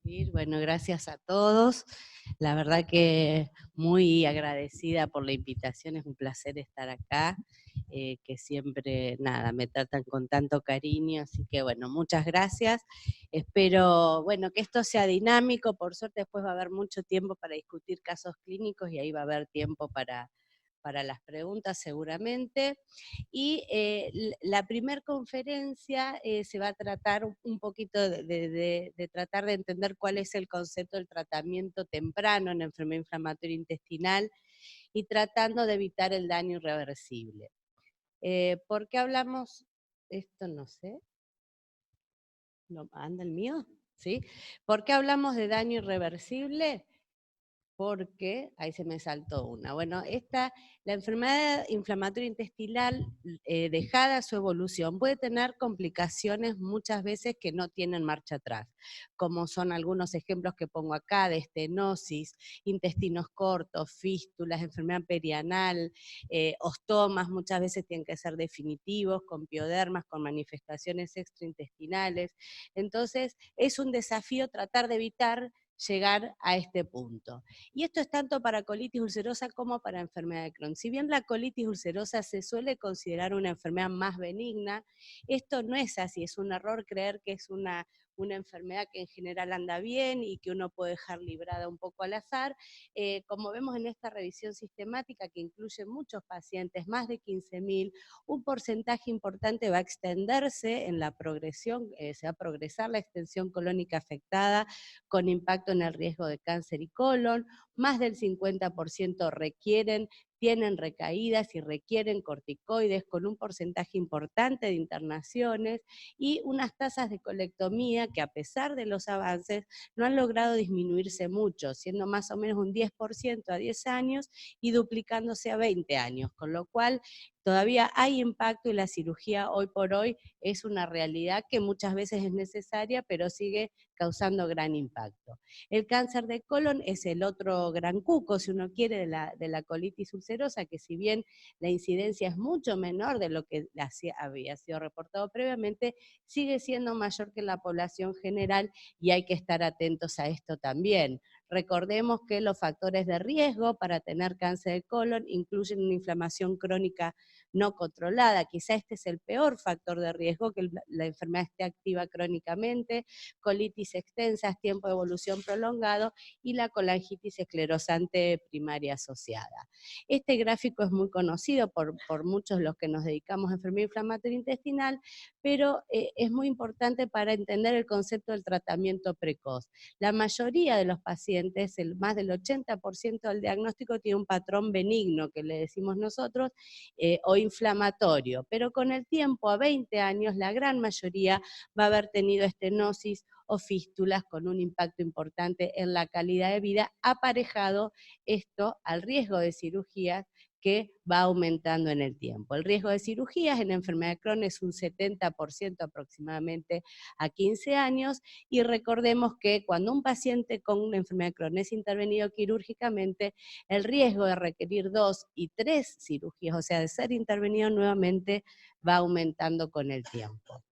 Bueno, gracias a todos. La verdad que muy agradecida por la invitación, es un placer estar acá, que siempre, nada, me tratan con tanto cariño, así que bueno, muchas gracias. Espero, bueno, que esto sea dinámico, por suerte después va a haber mucho tiempo para discutir casos clínicos y ahí va a haber tiempo para las preguntas seguramente. Y la primer conferencia se va a tratar un poquito de tratar de entender cuál es el concepto del tratamiento temprano en enfermedad inflamatoria intestinal y tratando de evitar el daño irreversible. ¿Por qué hablamos? Esto no sé. ¿No anda el mío? ¿Sí? ¿Por qué hablamos de daño irreversible? Porque, ahí se me saltó una. Bueno, la enfermedad inflamatoria intestinal, dejada su evolución, puede tener complicaciones muchas veces que no tienen marcha atrás, como son algunos ejemplos que pongo acá, de estenosis, intestinos cortos, fístulas, enfermedad perianal, ostomas, muchas veces tienen que ser definitivos, con piodermas, con manifestaciones extraintestinales. Entonces, es un desafío tratar de evitar llegar a este punto. Y esto es tanto para colitis ulcerosa como para enfermedad de Crohn. Si bien la colitis ulcerosa se suele considerar una enfermedad más benigna, esto no es así, es un error creer que es una enfermedad que en general anda bien y que uno puede dejar librada un poco al azar. Como vemos en esta revisión sistemática que incluye muchos pacientes, más de 15.000, un porcentaje importante va a extenderse en la progresión, se va a progresar la extensión colónica afectada con impacto en el riesgo de cáncer y colon, más del 50% tienen recaídas y requieren corticoides con un porcentaje importante de internaciones y unas tasas de colectomía que a pesar de los avances no han logrado disminuirse mucho, siendo más o menos un 10% a 10 años y duplicándose a 20 años, con lo cual todavía hay impacto y la cirugía hoy por hoy es una realidad que muchas veces es necesaria, pero sigue causando gran impacto. El cáncer de colon es el otro gran cuco, si uno quiere, de la colitis ulcerosa, que si bien la incidencia es mucho menor de lo que había sido reportado previamente, sigue siendo mayor que la población general y hay que estar atentos a esto también. Recordemos que los factores de riesgo para tener cáncer de colon incluyen una inflamación crónica no controlada. Quizá este es el peor factor de riesgo, que la enfermedad esté activa crónicamente, colitis extensas, tiempo de evolución prolongado y la colangitis esclerosante primaria asociada. Este gráfico es muy conocido por muchos de los que nos dedicamos a enfermedad inflamatoria intestinal, pero es muy importante para entender el concepto del tratamiento precoz. La mayoría de los pacientes, más del 80% del diagnóstico tiene un patrón benigno, que le decimos nosotros, o inflamatorio, pero con el tiempo, a 20 años, la gran mayoría va a haber tenido estenosis o fístulas con un impacto importante en la calidad de vida, aparejado esto al riesgo de cirugías que va aumentando en el tiempo. El riesgo de cirugías en la enfermedad de Crohn es un 70% aproximadamente a 15 años, y recordemos que cuando un paciente con una enfermedad de Crohn es intervenido quirúrgicamente, el riesgo de requerir 2 y 3 cirugías, o sea, de ser intervenido nuevamente, va aumentando con el tiempo.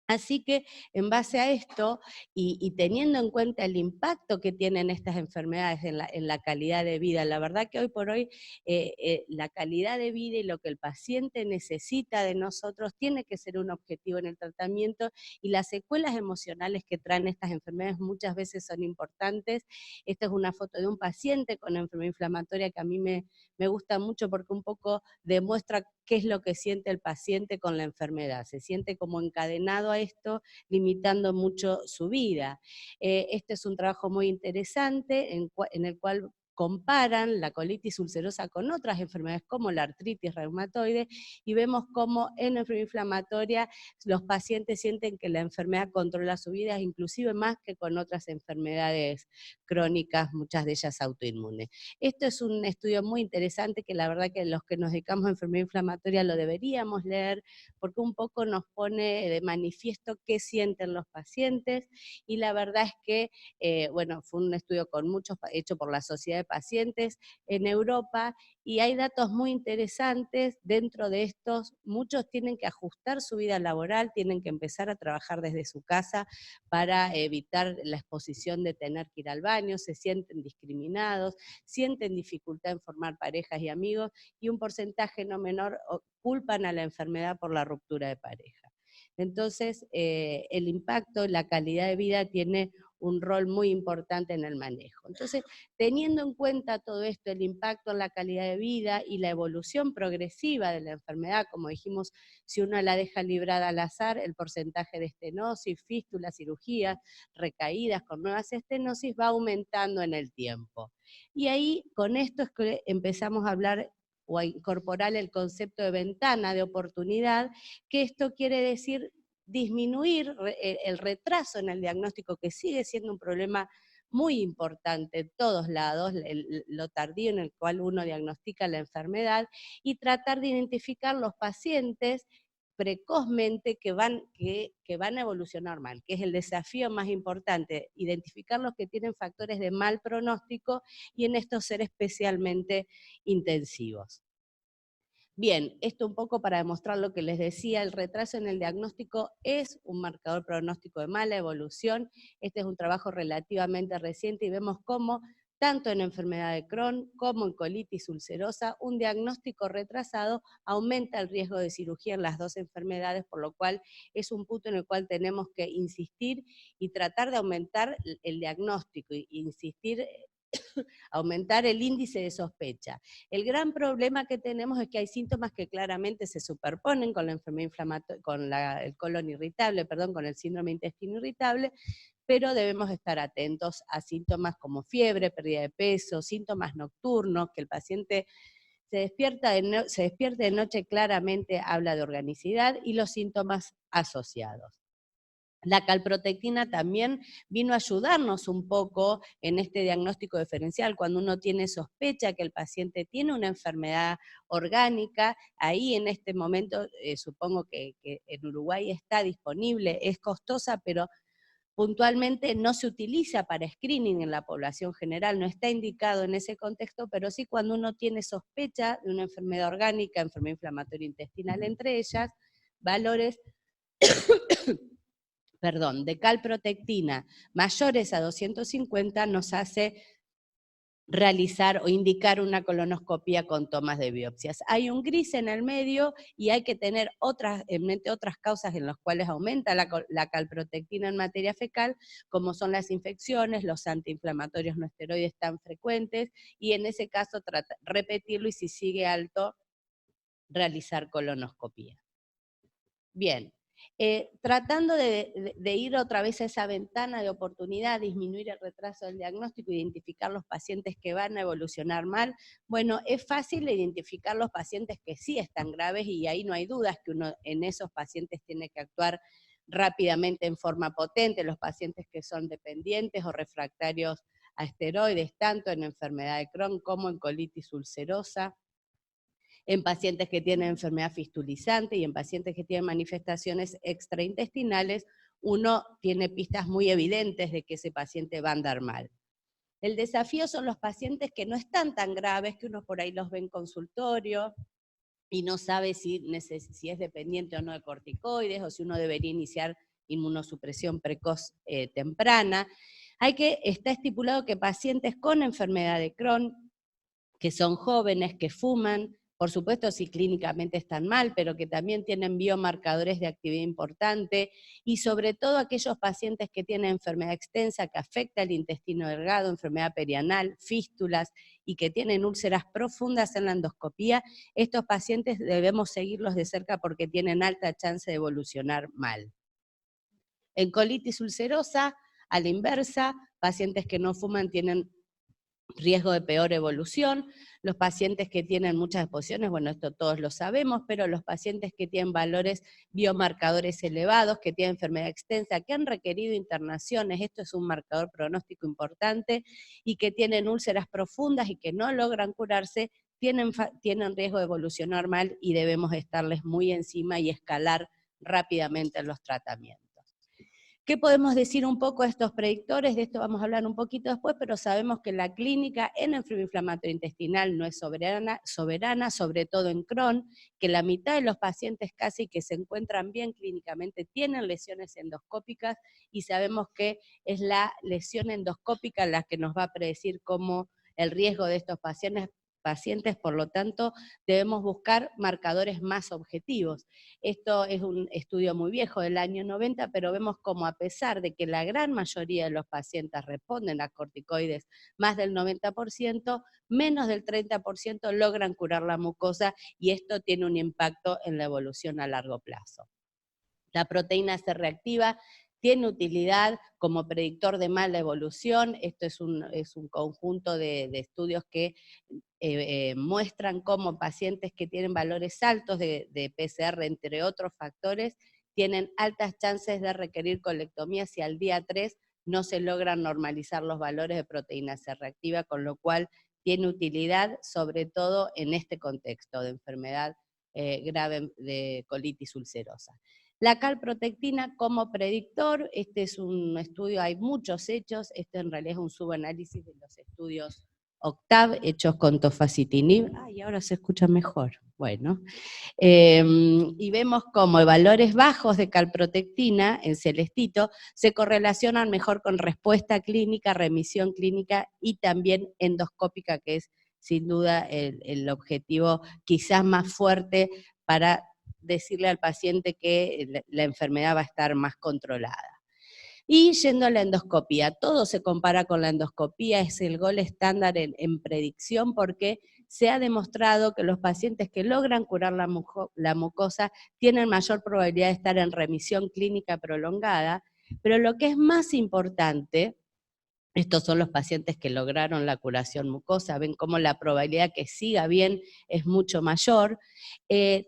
Así que en base a esto y teniendo en cuenta el impacto que tienen estas enfermedades en la calidad de vida, la verdad que hoy por hoy la calidad de vida y lo que el paciente necesita de nosotros tiene que ser un objetivo en el tratamiento, y las secuelas emocionales que traen estas enfermedades muchas veces son importantes. Esta es una foto de un paciente con enfermedad inflamatoria que a mí me gusta mucho porque un poco demuestra qué es lo que siente el paciente con la enfermedad. Se siente como encadenado a esto, limitando mucho su vida. Este es un trabajo muy interesante en el cual comparan la colitis ulcerosa con otras enfermedades como la artritis reumatoide, y vemos cómo en la enfermedad inflamatoria los pacientes sienten que la enfermedad controla su vida, inclusive más que con otras enfermedades crónicas, muchas de ellas autoinmunes. Esto es un estudio muy interesante que la verdad que los que nos dedicamos a enfermedad inflamatoria lo deberíamos leer, porque un poco nos pone de manifiesto qué sienten los pacientes, y la verdad es que, bueno, fue un estudio hecho por la Sociedad de pacientes en Europa, y hay datos muy interesantes. Dentro de estos, muchos tienen que ajustar su vida laboral, tienen que empezar a trabajar desde su casa para evitar la exposición de tener que ir al baño, se sienten discriminados, sienten dificultad en formar parejas y amigos, y un porcentaje no menor culpan a la enfermedad por la ruptura de pareja. Entonces, el impacto, la calidad de vida tiene un rol muy importante en el manejo. Entonces, teniendo en cuenta todo esto, el impacto en la calidad de vida y la evolución progresiva de la enfermedad, como dijimos, si uno la deja librada al azar, el porcentaje de estenosis, fístulas, cirugías, recaídas con nuevas estenosis va aumentando en el tiempo. Y ahí, con esto es que empezamos a hablar o a incorporar el concepto de ventana de oportunidad, que esto quiere decir disminuir el retraso en el diagnóstico, que sigue siendo un problema muy importante en todos lados, lo tardío en el cual uno diagnostica la enfermedad, y tratar de identificar los pacientes precozmente que van a evolucionar mal, que es el desafío más importante, identificar los que tienen factores de mal pronóstico y en esto ser especialmente intensivos. Bien, esto un poco para demostrar lo que les decía, el retraso en el diagnóstico es un marcador pronóstico de mala evolución. Este es un trabajo relativamente reciente y vemos cómo, tanto en enfermedad de Crohn como en colitis ulcerosa, un diagnóstico retrasado aumenta el riesgo de cirugía en las dos enfermedades, por lo cual es un punto en el cual tenemos que insistir y tratar de aumentar el diagnóstico, e insistir aumentar el índice de sospecha. El gran problema que tenemos es que hay síntomas que claramente se superponen con la enfermedad inflamatoria, con el colon irritable, perdón, con el síndrome de intestino irritable, pero debemos estar atentos a síntomas como fiebre, pérdida de peso, síntomas nocturnos, que el paciente se despierta de noche, claramente habla de organicidad, y los síntomas asociados. La calprotectina también vino a ayudarnos un poco en este diagnóstico diferencial. Cuando uno tiene sospecha que el paciente tiene una enfermedad orgánica, ahí en este momento supongo que en Uruguay está disponible, es costosa, pero puntualmente no se utiliza para screening en la población general, no está indicado en ese contexto, pero sí cuando uno tiene sospecha de una enfermedad orgánica, enfermedad inflamatoria intestinal entre ellas, valores de calprotectina mayores a 250 nos hace realizar o indicar una colonoscopia con tomas de biopsias. Hay un gris en el medio y hay que tener en mente otras causas en las cuales aumenta la calprotectina en materia fecal, como son las infecciones, los antiinflamatorios no esteroides tan frecuentes, y en ese caso repetirlo, y si sigue alto, realizar colonoscopia. Bien, tratando de ir otra vez a esa ventana de oportunidad, disminuir el retraso del diagnóstico, identificar los pacientes que van a evolucionar mal. Bueno, es fácil identificar los pacientes que sí están graves, y ahí no hay dudas que uno en esos pacientes tiene que actuar rápidamente en forma potente, los pacientes que son dependientes o refractarios a esteroides, tanto en enfermedad de Crohn como en colitis ulcerosa, en pacientes que tienen enfermedad fistulizante y en pacientes que tienen manifestaciones extraintestinales, uno tiene pistas muy evidentes de que ese paciente va a andar mal. El desafío son los pacientes que no están tan graves, que uno por ahí los ve en consultorio y no sabe si es dependiente o no de corticoides, o si uno debería iniciar inmunosupresión precoz temprana. Está estipulado que pacientes con enfermedad de Crohn, que son jóvenes, que fuman, por supuesto si clínicamente están mal, pero que también tienen biomarcadores de actividad importante, y sobre todo aquellos pacientes que tienen enfermedad extensa que afecta el intestino delgado, enfermedad perianal, fístulas, y que tienen úlceras profundas en la endoscopía, estos pacientes debemos seguirlos de cerca porque tienen alta chance de evolucionar mal. En colitis ulcerosa, a la inversa, pacientes que no fuman tienen riesgo de peor evolución. Los pacientes que tienen muchas exposiciones, bueno, esto todos lo sabemos, pero los pacientes que tienen valores biomarcadores elevados, que tienen enfermedad extensa, que han requerido internaciones, esto es un marcador pronóstico importante, y que tienen úlceras profundas y que no logran curarse, tienen riesgo de evolucionar mal, y debemos estarles muy encima y escalar rápidamente en los tratamientos. ¿Qué podemos decir un poco de estos predictores? De esto vamos a hablar un poquito después, pero sabemos que la clínica en enfermedad inflamatoria intestinal no es soberana, sobre todo en Crohn, que la mitad de los pacientes casi que se encuentran bien clínicamente tienen lesiones endoscópicas y sabemos que es la lesión endoscópica la que nos va a predecir cómo el riesgo de estos pacientes, por lo tanto, debemos buscar marcadores más objetivos. Esto es un estudio muy viejo del año 90, pero vemos como a pesar de que la gran mayoría de los pacientes responden a corticoides, más del 90%, menos del 30% logran curar la mucosa y esto tiene un impacto en la evolución a largo plazo. La proteína C reactiva tiene utilidad como predictor de mala evolución. Esto es un conjunto de estudios que muestran cómo pacientes que tienen valores altos de PCR, entre otros factores, tienen altas chances de requerir colectomía si al día 3 no se logran normalizar los valores de proteína C reactiva, con lo cual tiene utilidad sobre todo en este contexto de enfermedad grave de colitis ulcerosa. La calprotectina como predictor, este es un estudio, hay muchos hechos, este en realidad es un subanálisis de los estudios OCTAV hechos con tofacitinib. Ay, ahora se escucha mejor. Bueno, y vemos como valores bajos de calprotectina en celestito se correlacionan mejor con respuesta clínica, remisión clínica y también endoscópica, que es sin duda el objetivo quizás más fuerte para decirle al paciente que la enfermedad va a estar más controlada. Y yendo a la endoscopía, todo se compara con la endoscopía, es el gol estándar en predicción porque se ha demostrado que los pacientes que logran curar la mucosa tienen mayor probabilidad de estar en remisión clínica prolongada, pero lo que es más importante, estos son los pacientes que lograron la curación mucosa, ven cómo la probabilidad que siga bien es mucho mayor.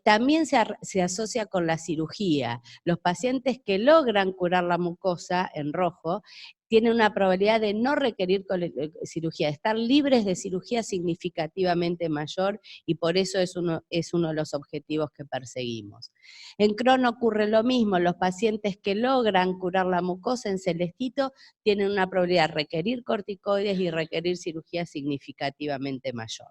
También se asocia con la cirugía. Los pacientes que logran curar la mucosa, en rojo, tienen una probabilidad de no requerir cirugía, de estar libres de cirugía significativamente mayor, y por eso es uno de los objetivos que perseguimos. En Crohn ocurre lo mismo, los pacientes que logran curar la mucosa en celestito tienen una probabilidad de requerir corticoides y requerir cirugía significativamente mayor.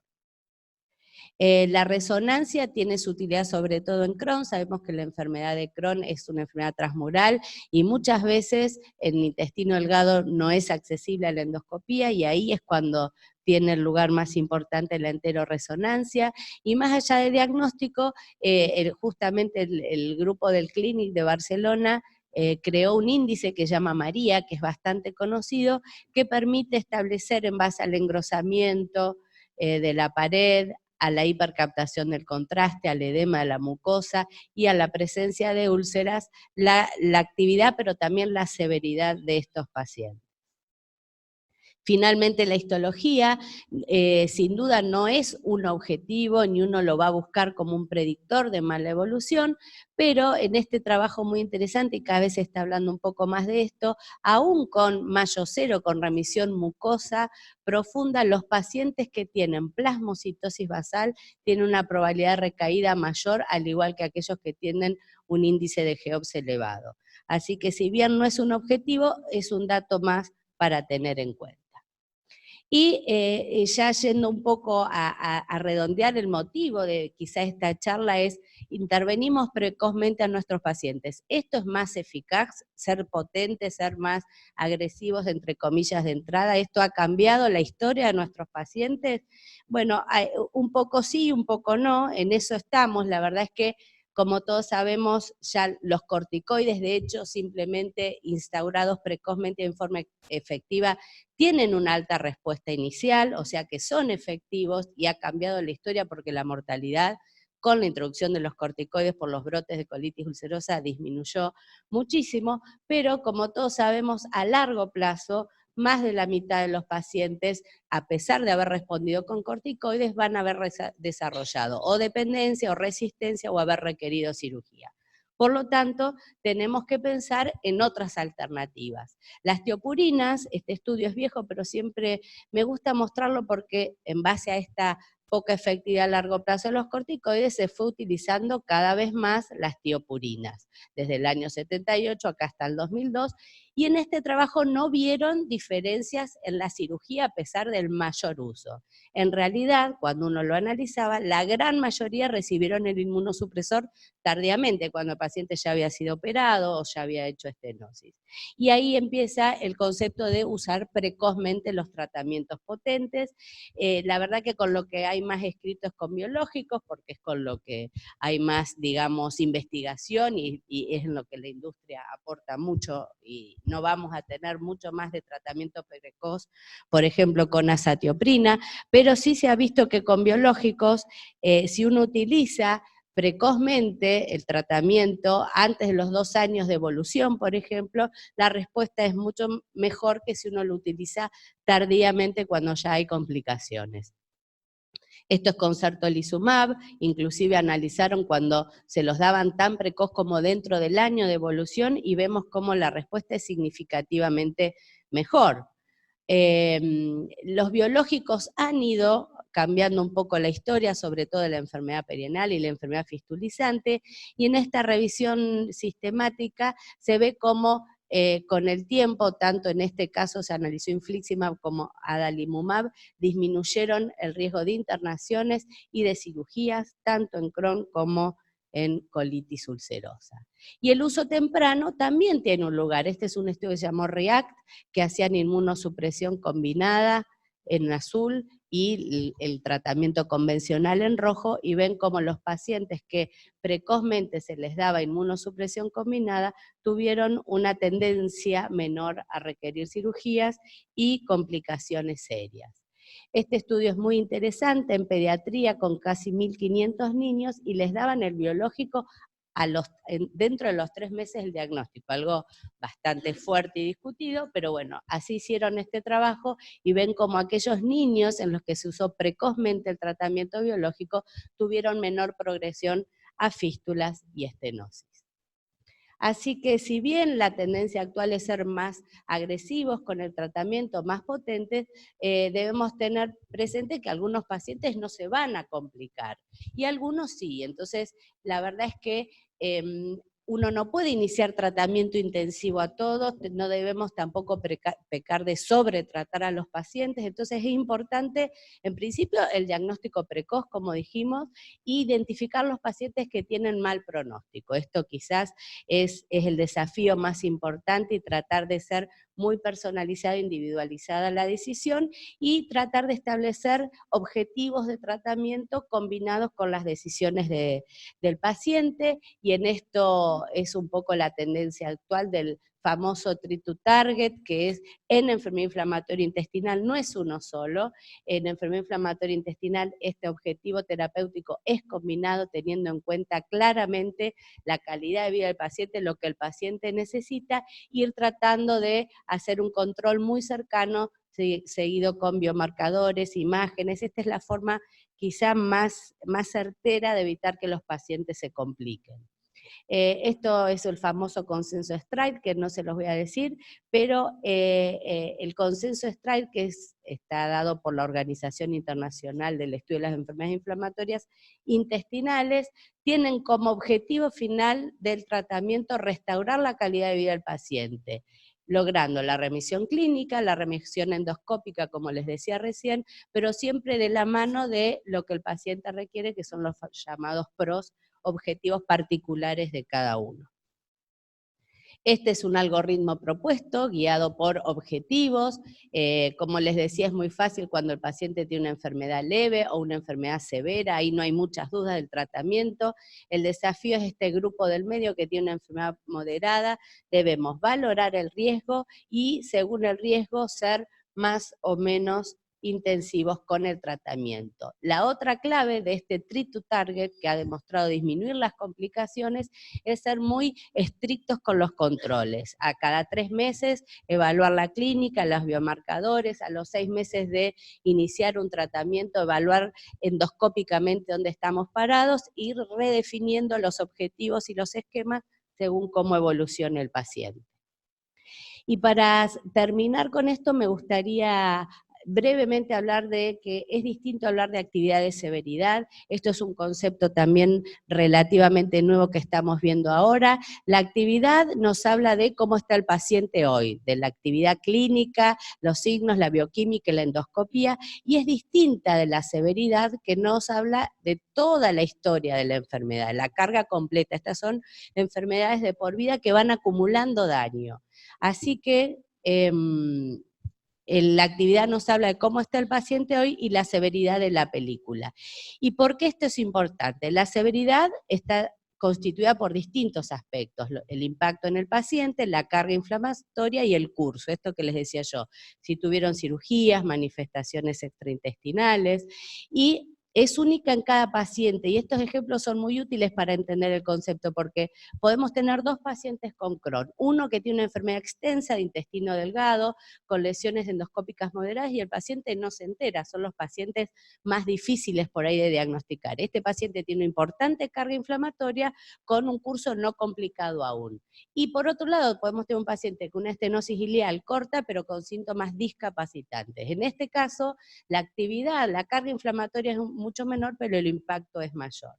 La resonancia tiene su utilidad sobre todo en Crohn, sabemos que la enfermedad de Crohn es una enfermedad transmural y muchas veces el intestino delgado no es accesible a la endoscopía y ahí es cuando tiene el lugar más importante la enteroresonancia, y más allá del diagnóstico, justamente el grupo del Clínic de Barcelona creó un índice que se llama María, que es bastante conocido, que permite establecer en base al engrosamiento de la pared, a la hipercaptación del contraste, al edema de la mucosa y a la presencia de úlceras, la actividad pero también la severidad de estos pacientes. Finalmente, la histología, sin duda no es un objetivo, ni uno lo va a buscar como un predictor de mala evolución, pero en este trabajo muy interesante, y cada vez se está hablando un poco más de esto, aún con Mayo Cero, con remisión mucosa profunda, los pacientes que tienen plasmocitosis basal tienen una probabilidad de recaída mayor, al igual que aquellos que tienen un índice de GEOPS elevado. Así que si bien no es un objetivo, es un dato más para tener en cuenta. Y ya yendo un poco a redondear el motivo de quizá esta charla es, intervenimos precozmente a nuestros pacientes. ¿Esto es más eficaz, ser potentes, ser más agresivos, entre comillas, de entrada? ¿Esto ha cambiado la historia de nuestros pacientes? Bueno, un poco sí, un poco no, en eso estamos. La verdad es que, como todos sabemos, ya los corticoides, de hecho, simplemente instaurados precozmente en forma efectiva, tienen una alta respuesta inicial, o sea que son efectivos y ha cambiado la historia porque la mortalidad con la introducción de los corticoides por los brotes de colitis ulcerosa disminuyó muchísimo, pero como todos sabemos, a largo plazo, más de la mitad de los pacientes, a pesar de haber respondido con corticoides, van a haber desarrollado o dependencia o resistencia o haber requerido cirugía. Por lo tanto, tenemos que pensar en otras alternativas. Las tiopurinas, este estudio es viejo, pero siempre me gusta mostrarlo porque en base a esta poca efectividad a largo plazo de los corticoides, se fue utilizando cada vez más las tiopurinas, desde el año 78 acá hasta el 2002, y en este trabajo no vieron diferencias en la cirugía a pesar del mayor uso. En realidad, cuando uno lo analizaba, la gran mayoría recibieron el inmunosupresor tardíamente, cuando el paciente ya había sido operado o ya había hecho estenosis. Y ahí empieza el concepto de usar precozmente los tratamientos potentes. La verdad que con lo que hay más escrito es con biológicos, porque es con lo que hay más, digamos, investigación y es en lo que la industria aporta mucho y no vamos a tener mucho más de tratamiento precoz, por ejemplo, con azatioprina, pero sí se ha visto que con biológicos, si uno utiliza precozmente el tratamiento, antes de los 2 años de evolución, por ejemplo, la respuesta es mucho mejor que si uno lo utiliza tardíamente cuando ya hay complicaciones. Esto es con certolizumab, inclusive analizaron cuando se los daban tan precoz como dentro del año de evolución y vemos cómo la respuesta es significativamente mejor. Los biológicos han ido cambiando un poco la historia, sobre todo de la enfermedad perianal y la enfermedad fistulizante, y en esta revisión sistemática se ve cómo con el tiempo, tanto en este caso se analizó infliximab como adalimumab, disminuyeron el riesgo de internaciones y de cirugías, tanto en Crohn como en colitis ulcerosa. Y el uso temprano también tiene un lugar. Este es un estudio que se llamó REACT, que hacían inmunosupresión combinada en azul y el tratamiento convencional en rojo, y ven cómo los pacientes que precozmente se les daba inmunosupresión combinada tuvieron una tendencia menor a requerir cirugías y complicaciones serias. Este estudio es muy interesante en pediatría con casi 1.500 niños y les daban el biológico dentro de los 3 meses del diagnóstico, algo bastante fuerte y discutido, pero bueno, así hicieron este trabajo y ven como aquellos niños en los que se usó precozmente el tratamiento biológico tuvieron menor progresión a fístulas y estenosis. Así que si bien la tendencia actual es ser más agresivos con el tratamiento, más potentes, debemos tener presente que algunos pacientes no se van a complicar y algunos sí. Entonces, la verdad es que uno no puede iniciar tratamiento intensivo a todos, no debemos tampoco pecar de sobretratar a los pacientes, entonces es importante, en principio, el diagnóstico precoz, como dijimos, e identificar los pacientes que tienen mal pronóstico. Esto quizás es el desafío más importante y tratar de ser muy personalizada e individualizada la decisión y tratar de establecer objetivos de tratamiento combinados con las decisiones del paciente, y en esto es un poco la tendencia actual del famoso treat to target, que es en enfermedad inflamatoria intestinal, no es uno solo. En enfermedad inflamatoria intestinal este objetivo terapéutico es combinado teniendo en cuenta claramente la calidad de vida del paciente, lo que el paciente necesita, ir tratando de hacer un control muy cercano, seguido con biomarcadores, imágenes. Esta es la forma quizá más certera de evitar que los pacientes se compliquen. Esto es el famoso consenso STRIDE, que no se los voy a decir, pero el consenso STRIDE, que está dado por la Organización Internacional del Estudio de las Enfermedades Inflamatorias Intestinales, tienen como objetivo final del tratamiento restaurar la calidad de vida del paciente, logrando la remisión clínica, la remisión endoscópica, como les decía recién, pero siempre de la mano de lo que el paciente requiere, que son los llamados PROS, objetivos particulares de cada uno. Este es un algoritmo propuesto, guiado por objetivos. Como les decía, es muy fácil cuando el paciente tiene una enfermedad leve o una enfermedad severa, ahí no hay muchas dudas del tratamiento. El desafío es este grupo del medio que tiene una enfermedad moderada, debemos valorar el riesgo y, según el riesgo, ser más o menos intensivos con el tratamiento. La otra clave de este treat to target, que ha demostrado disminuir las complicaciones, es ser muy estrictos con los controles. A cada 3 meses evaluar la clínica, los biomarcadores, a los 6 meses de iniciar un tratamiento, evaluar endoscópicamente dónde estamos parados, ir redefiniendo los objetivos y los esquemas según cómo evolucione el paciente. Y para terminar con esto me gustaría brevemente hablar de que es distinto hablar de actividad de severidad. Esto es un concepto también relativamente nuevo que estamos viendo ahora. La actividad nos habla de cómo está el paciente hoy, de la actividad clínica, los signos, la bioquímica y la endoscopía, y es distinta de la severidad, que nos habla de toda la historia de la enfermedad, la carga completa. Estas son enfermedades de por vida que van acumulando daño. Así que la actividad nos habla de cómo está el paciente hoy y la severidad de la película. ¿Y por qué esto es importante? La severidad está constituida por distintos aspectos, el impacto en el paciente, la carga inflamatoria y el curso, esto que les decía yo, si tuvieron cirugías, manifestaciones extraintestinales, y es única en cada paciente, y estos ejemplos son muy útiles para entender el concepto, porque podemos tener dos pacientes con Crohn, uno que tiene una enfermedad extensa de intestino delgado, con lesiones endoscópicas moderadas, y el paciente no se entera, son los pacientes más difíciles por ahí de diagnosticar. Este paciente tiene una importante carga inflamatoria con un curso no complicado aún. Y por otro lado, podemos tener un paciente con una estenosis ileal corta, pero con síntomas discapacitantes. En este caso, la actividad, la carga inflamatoria es mucho menor, pero el impacto es mayor.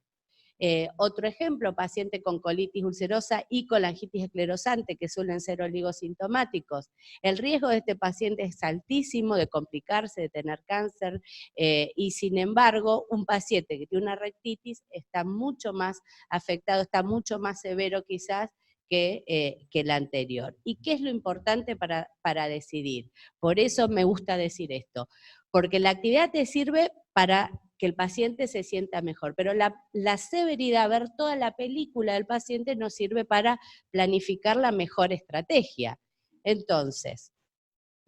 Otro ejemplo, paciente con colitis ulcerosa y colangitis esclerosante, que suelen ser oligosintomáticos. El riesgo de este paciente es altísimo de complicarse, de tener cáncer, y sin embargo, un paciente que tiene una rectitis está mucho más afectado, está mucho más severo quizás que el anterior. ¿Y qué es lo importante para decidir? Por eso me gusta decir esto, porque la actividad te sirve para que el paciente se sienta mejor, pero la severidad, ver toda la película del paciente, nos sirve para planificar la mejor estrategia. Entonces,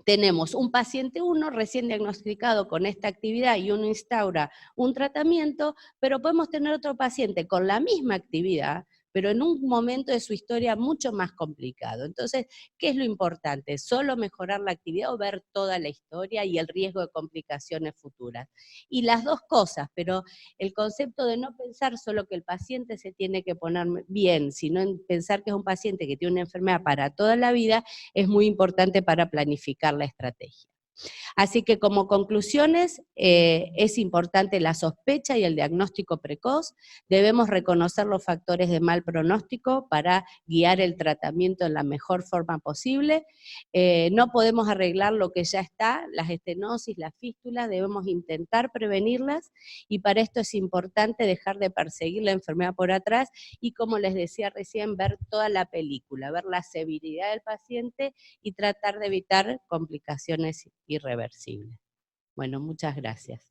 tenemos un paciente 1 recién diagnosticado con esta actividad y uno instaura un tratamiento, pero podemos tener otro paciente con la misma actividad, pero en un momento de su historia mucho más complicado. Entonces, ¿qué es lo importante? ¿Solo mejorar la actividad o ver toda la historia y el riesgo de complicaciones futuras? Y las dos cosas, pero el concepto de no pensar solo que el paciente se tiene que poner bien, sino en pensar que es un paciente que tiene una enfermedad para toda la vida, es muy importante para planificar la estrategia. Así que como conclusiones, es importante la sospecha y el diagnóstico precoz, debemos reconocer los factores de mal pronóstico para guiar el tratamiento en la mejor forma posible, no podemos arreglar lo que ya está, las estenosis, las fístulas, debemos intentar prevenirlas, y para esto es importante dejar de perseguir la enfermedad por atrás y, como les decía recién, ver toda la película, ver la severidad del paciente y tratar de evitar complicaciones irreversibles. Bueno, muchas gracias.